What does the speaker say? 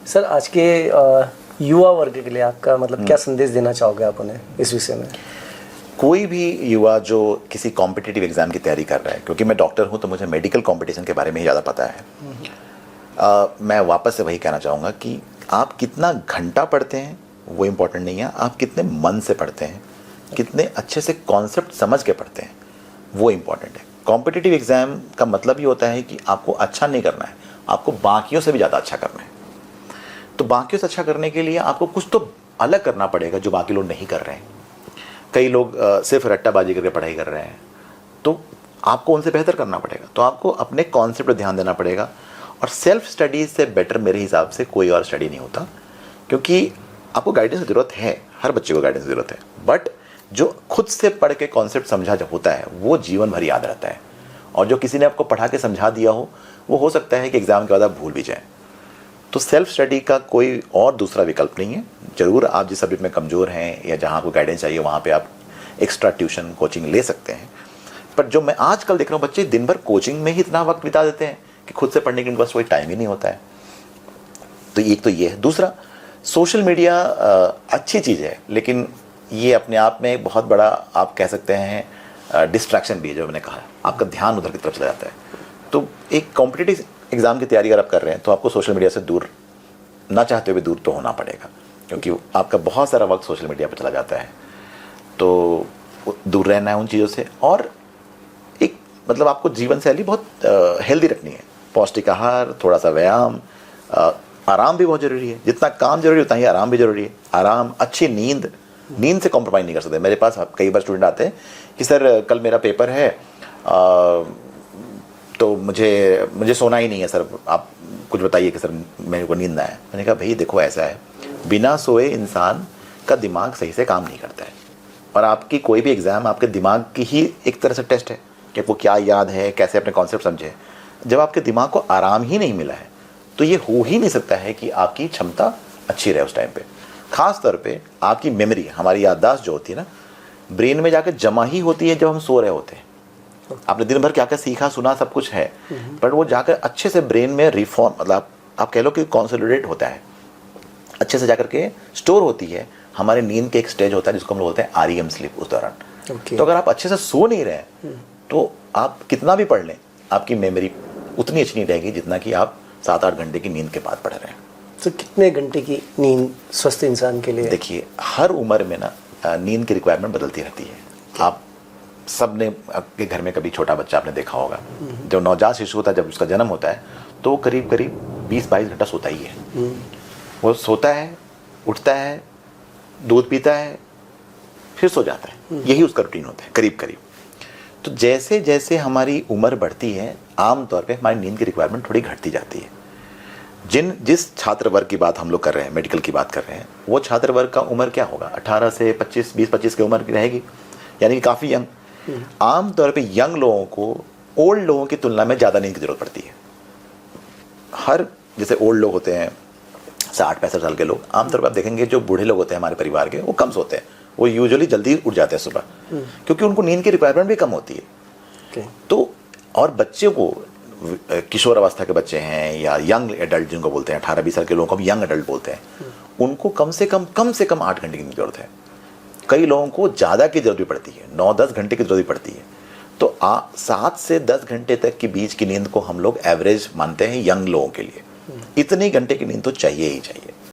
Sir, आज के युवा वर्ग के लिए आपका मतलब क्या संदेश देना चाहोगे आप उन्हें इस विषय में? कोई भी युवा जो किसी कॉम्पिटिटिव एग्ज़ाम की तैयारी कर रहा है, क्योंकि मैं डॉक्टर हूं तो मुझे मेडिकल कंपटीशन के बारे में ही ज़्यादा पता है। मैं वापस से वही कहना चाहूँगा कि आप कितना घंटा पढ़ते हैं वो इम्पोर्टेंट नहीं है, आप कितने मन से पढ़ते हैं, कितने अच्छे से कॉन्सेप्ट समझ के पढ़ते हैं वो इम्पोर्टेंट है। कॉम्पिटिटिव एग्ज़ाम का मतलब ये होता है कि आपको अच्छा नहीं करना है, आपको बाकियों से भी ज़्यादा अच्छा करना है। तो बाकियों से अच्छा करने के लिए आपको कुछ तो अलग करना पड़ेगा जो बाकी लोग नहीं कर रहे हैं। कई लोग सिर्फ रट्टाबाजी करके पढ़ाई कर रहे हैं, तो आपको उनसे बेहतर करना पड़ेगा। तो आपको अपने कॉन्सेप्ट पर ध्यान देना पड़ेगा, और सेल्फ स्टडी से बेटर मेरे हिसाब से कोई और स्टडी नहीं होता, क्योंकि आपको गाइडेंस की ज़रूरत है, हर बच्चे को गाइडेंस की ज़रूरत है, बट जो खुद से पढ़ के कॉन्सेप्ट समझा जब होता है वो जीवन भर याद रहता है, और जो किसी ने आपको पढ़ा के समझा दिया वो हो सकता है कि एग्ज़ाम के बाद आप भूल भी जाएँ। तो सेल्फ स्टडी का कोई और दूसरा विकल्प नहीं है। ज़रूर आप जिस सब्जेक्ट में कमज़ोर हैं या जहाँ आपको गाइडेंस चाहिए वहाँ पे आप एक्स्ट्रा ट्यूशन कोचिंग ले सकते हैं, पर जो मैं आजकल देख रहा हूँ बच्चे दिन भर कोचिंग में ही इतना वक्त बिता देते हैं कि खुद से पढ़ने के उनके पास कोई टाइम ही नहीं होता है। तो एक तो ये है। दूसरा, सोशल मीडिया अच्छी चीज़ है, लेकिन ये अपने आप में एक बहुत बड़ा आप कह सकते हैं डिस्ट्रैक्शन भी है। जो मैंने कहा, आपका ध्यान उधर की तरफ चला जाता है। तो एक कॉम्पिटिटिव एग्ज़ाम की तैयारी अगर आप कर रहे हैं तो आपको सोशल मीडिया से दूर, ना चाहते हुए दूर तो होना पड़ेगा, क्योंकि आपका बहुत सारा वक्त सोशल मीडिया पर चला जाता है। तो दूर रहना है उन चीज़ों से, और एक मतलब आपको जीवन शैली बहुत हेल्दी रखनी है। पौष्टिक आहार, थोड़ा सा व्यायाम, आराम भी बहुत ज़रूरी है। जितना काम जरूरी उतना ही आराम भी ज़रूरी है। आराम, अच्छी नींद से कॉम्प्रोमाइज़ नहीं कर सकते। मेरे पास कई बार स्टूडेंट आते हैं कि सर कल मेरा पेपर है, तो मुझे सोना ही नहीं है सर, आप कुछ बताइए कि सर मेरे को नींद ना है। मैंने कहा भाई देखो, ऐसा है, बिना सोए इंसान का दिमाग सही से काम नहीं करता है, और आपकी कोई भी एग्ज़ाम आपके दिमाग की ही एक तरह से टेस्ट है कि आपको क्या याद है, कैसे अपने कॉन्सेप्ट समझे। जब आपके दिमाग को आराम ही नहीं मिला है तो ये हो ही नहीं सकता है कि आपकी क्षमता अच्छी रहे उस टाइम पे। ख़ास तौर पे आपकी मेमोरी, हमारी याददाश्त जो होती है ना, ब्रेन में जाकर जमा ही होती है जब हम सो रहे होते हैं। आपने दिन भर क्या क्या सीखा सुना सब कुछ है, बट वो जाकर अच्छे से ब्रेन में रिफॉर्म, मतलब आप कह लो कि कॉन्सोलिडेट होता है, अच्छे से जाकर के स्टोर होती है। हमारे नींद के एक स्टेज होता है जिसको हम लोग बोलते हैं REM स्लीप, उस दौरान। तो अगर आप अच्छे से सो नहीं रहे तो आप कितना भी पढ़ लें, आपकी मेमोरी उतनी अच्छी नहीं रहेगी जितना कि आप 7-8 घंटे की नींद के बाद पढ़ रहे हैं। तो कितने घंटे की नींद स्वस्थ इंसान के लिए? देखिए, हर उम्र में ना नींद की रिक्वायरमेंट बदलती रहती है। आप सब ने आपके घर में कभी छोटा बच्चा आपने देखा होगा, जब नवजात शिशु होता है, जब उसका जन्म होता है तो वो करीब 20-22 घंटा सोता ही है। वो सोता है, उठता है, दूध पीता है, फिर सो जाता है। यही उसका रूटीन होता है करीब। तो जैसे जैसे हमारी उम्र बढ़ती है, आमतौर पे हमारी नींद की रिक्वायरमेंट थोड़ी घटती जाती है। जिस छात्र वर्ग की बात हम लोग कर रहे हैं, मेडिकल की बात कर रहे हैं, वो छात्र वर्ग का उम्र क्या होगा, 18 से 20-25 की उम्र की रहेगी, यानी कि काफ़ी यंग। आमतौर पे यंग लोगों को ओल्ड लोगों की तुलना में ज़्यादा नींद की ज़रूरत पड़ती है। जैसे ओल्ड लोग होते हैं 60-65 साल के लोग, आमतौर पर आप देखेंगे जो बूढ़े लोग होते हैं हमारे परिवार के, वो कम सोते हैं। वो यूजुअली जल्दी उठ जाते हैं सुबह, क्योंकि उनको नींद की रिक्वायरमेंट भी कम होती है। तो और बच्चे को, किशोर अवस्था के बच्चे हैं या यंग एडल्ट जिनको बोलते हैं, 18-20 साल के लोगों को हम यंग एडल्ट बोलते हैं, उनको कम से कम 8 घंटे की ज़रूरत है। कई लोगों को ज़्यादा की ज़रूरत भी पड़ती है, 9-10 घंटे की ज़रूरत भी पड़ती है। तो 7 से 10 घंटे तक के बीच की नींद को हम लोग एवरेज मानते हैं यंग लोगों के लिए। इतने घंटे की नींद तो चाहिए ही चाहिए।